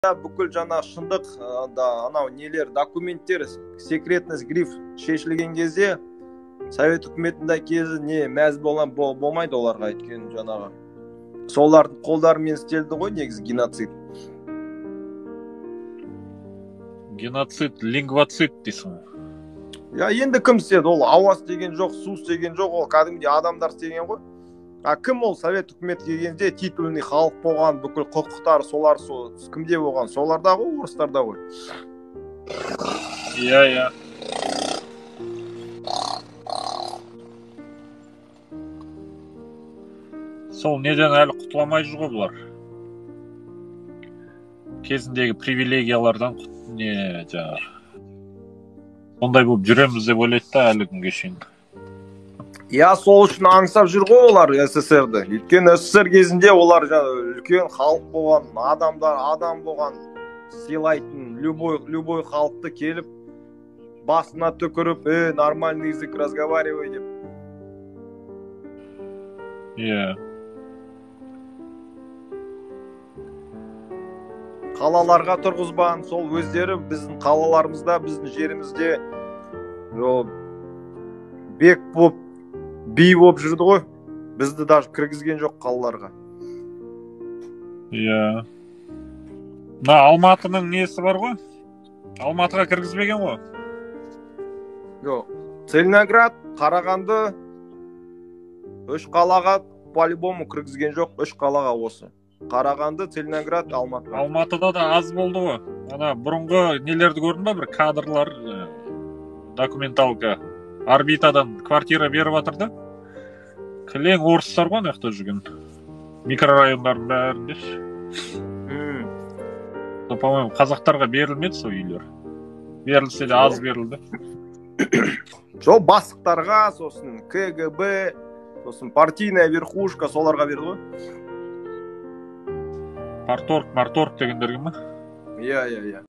бүкіл жаңағы шындық анау нелер документтер секретность гриф шешілген кезде совет үкіметінде кезі не мәз болмайды оларға, өйткені жаңағы солардың қолдарымен істелді ғой негізі геноцид. Геноцид, лингвоцид дейсің. Енді кім істеді? Ол ауас деген жоқ, су деген жоқ, ол кәдімгідей адамдар істеген ғой. Кім ол совет үкіметі келгенде титульный халық болған, бүкіл құқықтары солар кімде болған? Соларда ғой, орыстарда ғой. Иә. Сол неден әлі құтыламай жүр ғой бұлар. Кезіндегі привилегиялардан ондай болып жүреміз деп ойлайды да әлі күнге шейін. Сол үшін аңсап жүр ғой олар СССР-ді. Өйткені СССР кезінде олар үлкен халық болған, адам болған, сыйлайтын любой халықты келіп басына төкіріп, нормальный язык разговаривай деп. Иә. Қалаларға тұрғызбаған, сол өздері біздің қалаларымызда, біздің жерімізде бек боп, би боп жүрді ғой. Бізді даже кіргізген жоқ қалаларға. Иә. Алматының несі бар ғой? Алматыға кіргізбеген ғой? Жоқ. Целиноград, Қарағанды, 3 қалаға по-любому кіргізген жоқ, 3 қалаға осы. Қарағанды, Целиноград, Алматы. Алматыда да аз болды ғой. Бұрынғы нелерді көрдің ба? Бір кадрлар, документалка, орбитадан квартира беріп жатырды. Кілең орыстар ғой нақта жүрген. Микрорайондардың бәрінде. По-моему, қазақтарға берілмеді сол үйлер. Берілсе де аз берілді. Сол бастықтарға, сосын КГБ, сосын партийная верхушка соларға берді ғой. Парторг дегендерге ма? Иә.